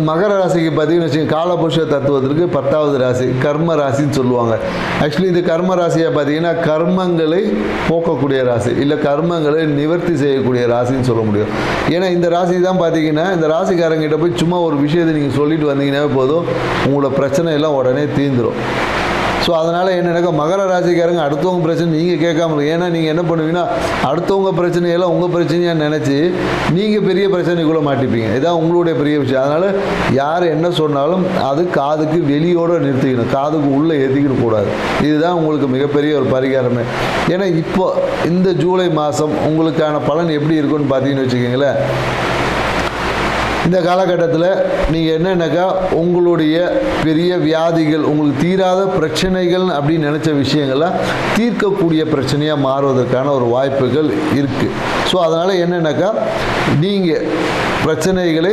மகர ராசிக்கு பார்த்தீங்கன்னு வச்சுக்கோங்க, காலபுருஷ தத்துவத்திற்கு 10வது ராசி கர்ம ராசின்னு சொல்லுவாங்க. ஆக்சுவலி இது கர்ம ராசியை பார்த்தீங்கன்னா கர்மங்களை போக்கக்கூடிய ராசி, இல்லை கர்மங்களை நிவர்த்தி செய்யக்கூடிய ராசின்னு சொல்ல முடியும். ஏன்னா இந்த ராசி தான் பார்த்தீங்கன்னா, இந்த ராசிக்காரங்கிட்ட போய் சும்மா ஒரு விஷயத்தை நீங்கள் சொல்லிட்டு வந்தீங்கன்னா போதும், உங்களோட பிரச்சனை எல்லாம் உடனே தீர்ந்துடும். ஸோ அதனால் என்னென்னாக்கா மகர ராசிக்காரங்க அடுத்தவங்க பிரச்சனை நீங்கள் கேட்காம, ஏன்னா நீங்கள் என்ன பண்ணுவீங்கன்னா அடுத்தவங்க பிரச்சனையெல்லாம் உங்கள் பிரச்சனையாக நினச்சி நீங்கள் பெரிய பிரச்சனைக்குள்ளே மாட்டிப்பீங்க. இதான் உங்களுடைய பெரிய விஷயம். அதனால் யார் என்ன சொன்னாலும் அது காதுக்கு வெளியோடு நிறுத்திக்கணும், காதுக்கு உள்ளே ஏற்றிக்கிட்டு கூடாது. இதுதான் உங்களுக்கு மிகப்பெரிய ஒரு பரிகாரமே. ஏன்னா இப்போ இந்த ஜூலை மாதம் உங்களுக்கான பலன் எப்படி இருக்குன்னு பார்த்தீங்கன்னு வச்சுக்கிங்களேன், இந்த காலகட்டத்தில் நீங்கள் என்னென்னாக்கா உங்களுடைய பெரிய வியாதிகள், உங்களுக்கு தீராத பிரச்சனைகள் அப்படின்னு நினச்ச விஷயங்கள்லாம் தீர்க்கக்கூடிய பிரச்சனையாக மாறுவதற்கான ஒரு வாய்ப்புகள் இருக்குது. ஸோ அதனால் என்னென்னாக்கா நீங்கள் பிரச்சனைகளை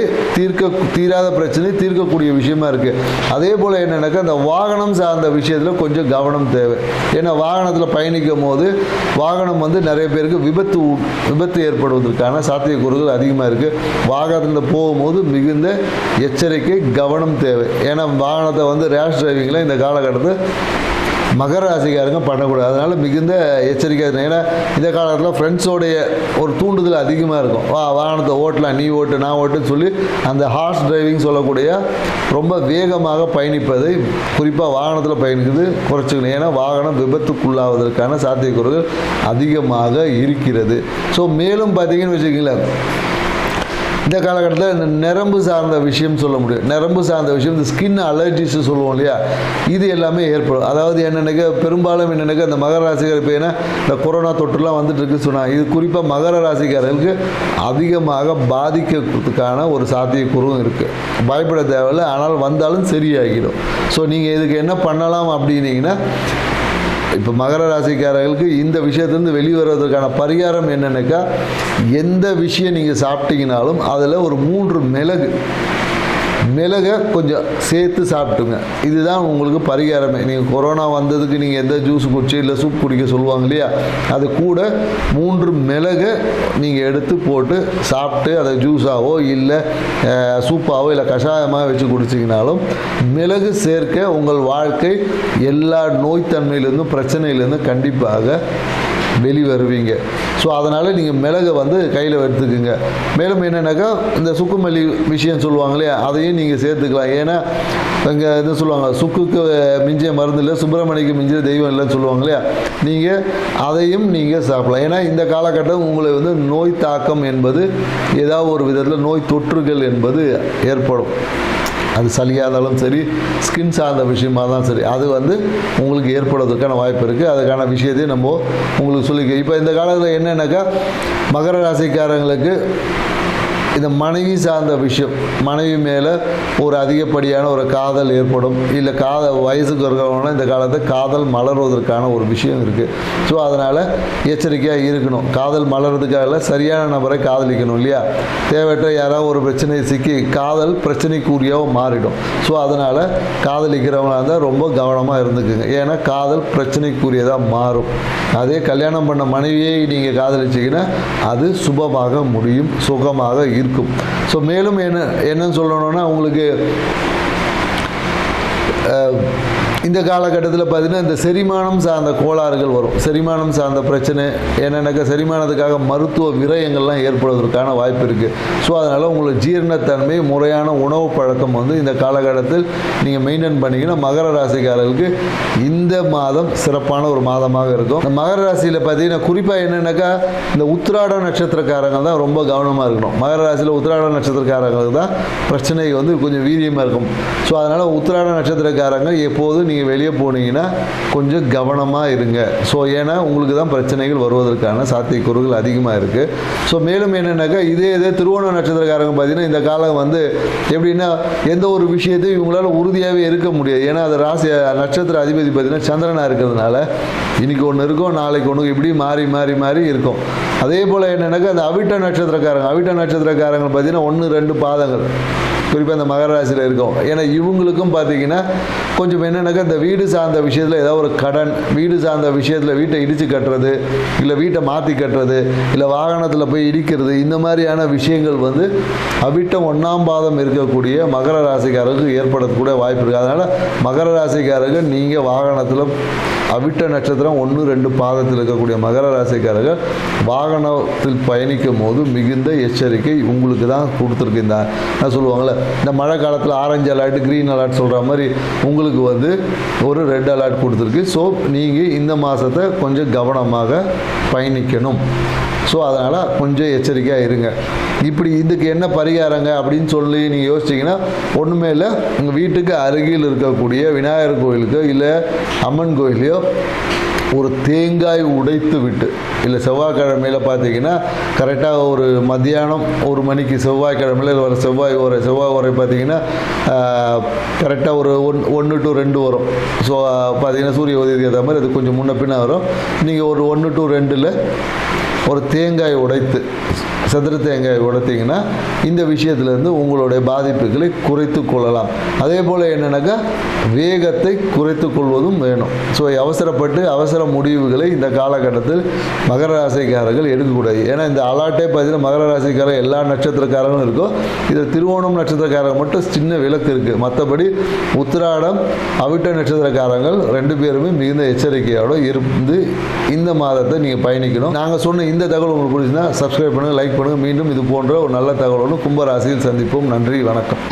தீராத பிரச்சனை தீர்க்கக்கூடிய விஷயமா இருக்குது. அதே போல் என்னென்னாக்கா இந்த வாகனம் சார்ந்த விஷயத்தில் கொஞ்சம் கவனம் தேவை. ஏன்னா வாகனத்தில் பயணிக்கும் போது வாகனம் நிறைய பேருக்கு விபத்து ஏற்படுவதற்கான சாத்தியக்கூறுகள் அதிகமாக இருக்குது. வாகனத்தில் போகும்போது மிகுந்த எச்சரிக்கை கவனம் தேவை. ஏன்னா வாகனத்தை ரேஷ் டிரைவிங்கில் இந்த காலகட்டத்தில் மகர ராசிக்காரங்க பண்ணக்கூடாது. அதனால் மிகுந்த எச்சரிக்கை. ஏன்னா இந்த காலத்தில் ஃப்ரெண்ட்ஸோடைய ஒரு தூண்டுதல் அதிகமாக இருக்கும். வாகனத்தை ஓட்டலாம், நீ ஓட்டு நான் ஓட்டுன்னு சொல்லி அந்த ஹார்ஸ் டிரைவிங் சொல்லக்கூடிய ரொம்ப வேகமாக பயணிப்பதை, குறிப்பாக வாகனத்தில் பயணிக்கிறது குறைச்சிக்கணும். ஏன்னா வாகனம் விபத்துக்குள்ளாவதற்கான சாத்தியக்கூறுகள் அதிகமாக இருக்கிறது. ஸோ மேலும் பார்த்தீங்கன்னு வச்சுக்கிங்களேன், இந்த காலகட்டத்தில் இந்த நரம்பு சார்ந்த விஷயம் சொல்ல முடியும். நரம்பு சார்ந்த விஷயம், இந்த ஸ்கின் அலர்ஜிஸ் சொல்லுவோம் இல்லையா, இது எல்லாமே ஏற்படும். அதாவது என்னென்னாக்கா பெரும்பாலும் என்னென்னாக்கா இந்த மகர ராசிக்காரர் இப்போ ஏன்னா இந்த கொரோனா தொற்றுலாம் வந்துட்டு இருக்கு சொன்னாங்க. இது குறிப்பாக மகர ராசிக்காரர்களுக்கு அதிகமாக பாதிக்கிறதுக்கான ஒரு சாத்தியக்கூறும் இருக்குது. பயப்பட தேவையில்லை, ஆனால் வந்தாலும் சரியாகிடும். ஸோ நீங்கள் இதுக்கு என்ன பண்ணலாம் அப்படின்னீங்கன்னா, இப்போ மகர ராசிக்காரர்களுக்கு இந்த விஷயத்துலேருந்து வெளிவருவதற்கான பரிகாரம் என்னென்னாக்கா, எந்த விஷயம் நீங்கள் சாப்பிட்டீங்கனாலும் அதில் ஒரு 3 மிளகை கொஞ்சம் சேர்த்து சாப்பிட்டுங்க. இதுதான் உங்களுக்கு பரிகாரமே. நீங்கள் கொரோனா வந்ததுக்கு நீங்கள் எந்த ஜூஸ் குடிச்சு இல்லை சூப் குடிக்க சொல்லுவாங்க இல்லையா, அது கூட 3 மிளகை நீங்கள் எடுத்து போட்டு சாப்பிட்டு அதை ஜூஸாவோ இல்லை சூப்பாவோ இல்லை கஷாயமாக வச்சு குடிச்சிங்கனாலும் மிளகு சேர்க்க உங்கள் வாழ்க்கை எல்லா நோய்த்தன்மையிலேருந்தும் பிரச்சனையிலேருந்தும் கண்டிப்பாக வெளிவருவீங்க. ஸோ அதனால் நீங்கள் மிளகை கையில் எடுத்துக்குங்க. மேலும் என்னென்னாக்கா இந்த சுக்குமல்லி விஷயம் சொல்லுவாங்க இல்லையா, அதையும் நீங்கள் சேர்த்துக்கலாம். ஏன்னா இங்கே இது சொல்லுவாங்க, சுக்குக்கு மிஞ்சிய மருந்து இல்லை, சுப்பிரமணிக்கு மிஞ்சிய தெய்வம் இல்லைன்னு சொல்லுவாங்க இல்லையா, நீங்கள் அதையும் நீங்கள் சாப்பிடலாம். ஏன்னா இந்த காலகட்டம் உங்களை நோய் தாக்கம் என்பது ஏதாவது ஒரு விதத்தில் நோய் தொற்றுகள் என்பது ஏற்படும். அது சளியாக இருந்தாலும் சரி, ஸ்கின் சார்ந்த விஷயமாக தான் சரி, அது உங்களுக்கு ஏற்படுவதற்கான வாய்ப்பு இருக்குது. அதுக்கான விஷயத்தையும் நம்ம உங்களுக்கு சொல்லிக்க. இப்போ இந்த காலத்தில் என்னென்னாக்கா மகர ராசிக்காரங்களுக்கு இந்த மனைவி சார்ந்த விஷயம், மனைவி மேலே ஒரு அதிகப்படியான ஒரு காதல் ஏற்படும். இல்லை வயசுக்கு இருக்கிறவங்கன்னா இந்த காலத்தில் காதல் மலர்வதற்கான ஒரு விஷயம் இருக்குது. ஸோ அதனால் எச்சரிக்கையாக இருக்கணும். காதல் மலர்றதுக்காக சரியான நபரை காதலிக்கணும் இல்லையா. தேவையற்ற யாராவது ஒரு பிரச்சனையை சிக்கி காதல் பிரச்சனைக்குரியவும் மாறிடும். ஸோ அதனால் காதலிக்கிறவங்களாக இருந்தால் ரொம்ப கவனமாக இருந்துக்குங்க. ஏன்னா காதல் பிரச்சனைக்குரியதாக மாறும். அதே கல்யாணம் பண்ண மனைவியை நீங்கள் காதலிச்சிங்கன்னா அது சுபமாக முடியும், சுகமாக இருக்கும். ஸோ மேலும் என்னன்னு சொல்லணும்னா, உங்களுக்கு இந்த காலகட்டத்தில் பார்த்தீங்கன்னா இந்த செரிமானம் சார்ந்த கோளாறுகள் வரும். செரிமானம் சார்ந்த பிரச்சனை என்னென்னாக்கா செரிமானத்துக்காக மருத்துவ விரயங்கள்லாம் ஏற்படுவதற்கான வாய்ப்பு இருக்குது. ஸோ அதனால் உங்களுக்கு ஜீரணத்தன்மை, முறையான உணவு பழக்கம் இந்த காலகட்டத்தில் நீங்கள் மெயின்டைன் பண்ணிங்கன்னா மகர ராசிக்காரர்களுக்கு இந்த மாதம் சிறப்பான ஒரு மாதமாக இருக்கும். இந்த மகர ராசியில் பார்த்தீங்கன்னா குறிப்பாக என்னென்னாக்கா இந்த உத்திராட நட்சத்திரக்காரங்க தான் ரொம்ப கவனமாக இருக்கணும். மகர ராசியில் உத்திராட நட்சத்திரக்காரங்களுக்கு தான் பிரச்சனை கொஞ்சம் வீரியமாக இருக்கும். ஸோ அதனால் உத்திராட நட்சத்திரக்காரங்க எப்போதும் நீங்கள் வெளியே போனீங்கன்னா கொஞ்சம் கவனமாக இருங்க. ஸோ ஏன்னா உங்களுக்கு தான் பிரச்சனைகள் வருவதற்கான சாத்தியக்கூறுகள் அதிகமாக இருக்குது. ஸோ மேலும் என்னென்னாக்கா இதே திருவோண நட்சத்திரக்காரங்க பார்த்தீங்கன்னா இந்த காலம் எப்படின்னா எந்த ஒரு விஷயத்தையும் இவங்களால உறுதியாகவே இருக்க முடியாது. ஏன்னா அது ராசி நட்சத்திர அதிபதி பார்த்தீங்கன்னா சந்திரனாக இருக்கிறதுனால இன்றைக்கி ஒன்று இருக்கும், நாளைக்கு ஒன்று, இப்படி மாறி மாறி மாறி இருக்கும். அதே போல் என்னென்னாக்கா அந்த அவிட்ட நட்சத்திரக்காரங்க பார்த்தீங்கன்னா 1-2 பாதங்கள் குறிப்பாக அந்த மகர ராசியில் இருக்கும். ஏன்னா இவங்களுக்கும் பார்த்தீங்கன்னா கொஞ்சம் என்னென்னாக்கா இந்த வீடு சார்ந்த விஷயத்தில் ஏதாவது ஒரு கடன், வீடு சார்ந்த விஷயத்தில் வீட்டை இடித்து கட்டுறது, இல்லை வீட்டை மாற்றி கட்டுறது, இல்லை வாகனத்தில் போய் இடிக்கிறது, இந்த மாதிரியான விஷயங்கள் வந்து அவிட்டம் 1ஆம் பாதம் இருக்கக்கூடிய மகர ராசிக்காரருக்கு ஏற்படக்கூடிய வாய்ப்பு இருக்குது. அதனால் மகர ராசிக்காரர்கள் நீங்கள் வாகனத்தில் அவிட்ட நட்சத்திரம் 1-2 பாதத்தில் இருக்கக்கூடிய மகர ராசிக்காரர்கள் வாகனத்தில் பயணிக்கும் போது மிகுந்த எச்சரிக்கை உங்களுக்கு தான் கொடுத்துருக்கு. நான் சொல்லுவாங்களே இந்த மழை காலத்தில் ஆரஞ்சு அலர்ட், க்ரீன் அலர்ட் சொல்கிற மாதிரி உங்களுக்கு வந்து ஒரு ரெட் அலர்ட் கொடுத்துருக்கு. ஸோ நீங்கள் இந்த மாதத்தை கொஞ்சம் கவனமாக பயணிக்கணும். ஸோ அதனால் கொஞ்சம் எச்சரிக்கையாக இருங்க. இப்படி இதுக்கு என்ன பரிகாரங்க அப்படின்னு சொல்லி நீங்கள் யோசிச்சிங்கன்னா ஒன்றுமே இல்லை. உங்கள் வீட்டுக்கு அருகில் இருக்கக்கூடிய விநாயகர் கோயிலுக்கு இல்லை அம்மன் கோயிலையோ ஒரு தேங்காய் உடைத்து விட்டு, இல்லை செவ்வாய்க்கிழமையில் பார்த்தீங்கன்னா கரெக்டாக ஒரு மத்தியானம் 1 மணிக்கு செவ்வாய்க்கிழமையில் வர செவ்வாய் உரை பார்த்தீங்கன்னா கரெக்டாக ஒரு 1 to 2 வரும். ஸோ பார்த்தீங்கன்னா சூரிய உதயத்துக்கு ஏற்ற மாதிரி அது கொஞ்சம் முன்ன பின்ன வரும். நீங்கள் ஒரு 1 to 2 ஒரு தேங்காய் உடைத்து, சதுர தேங்காய் உடைத்தீங்கன்னா இந்த விஷயத்திலேருந்து உங்களுடைய பாதிப்புகளை குறைத்து கொள்ளலாம். அதே போல் என்னென்னாக்கா வேகத்தை குறைத்து கொள்வதும் வேணும். ஸோ அவசர முடிவுகளை இந்த காலகட்டத்தில் மகர ராசிக்காரர்கள் எடுக்கக்கூடாது. ஏன்னா இந்த அலாட்டே பார்த்தீங்கன்னா மகர ராசிக்காரர் எல்லா நட்சத்திரக்காரங்களும் இருக்கும். இதில் திருவோணம் நட்சத்திரக்காரங்க மட்டும் சின்ன விலக்கு இருக்குது. மற்றபடி உத்திராடம், அவிட்ட நட்சத்திரக்காரங்கள் 2 பேருமே மிகுந்த எச்சரிக்கையோடு இருந்து இந்த மாதத்தை நீங்கள் பயணிக்கணும். நாங்கள் சொன்ன இந்த தகவல் உங்களுக்கு பிடிச்சிருந்தா சப்ஸ்கிரைப் பண்ணுங்கள், லைக் பண்ணுங்கள். மீண்டும் இது போன்ற ஒரு நல்ல தகவலோடு கும்பராசியில் சந்திப்போம். நன்றி, வணக்கம்.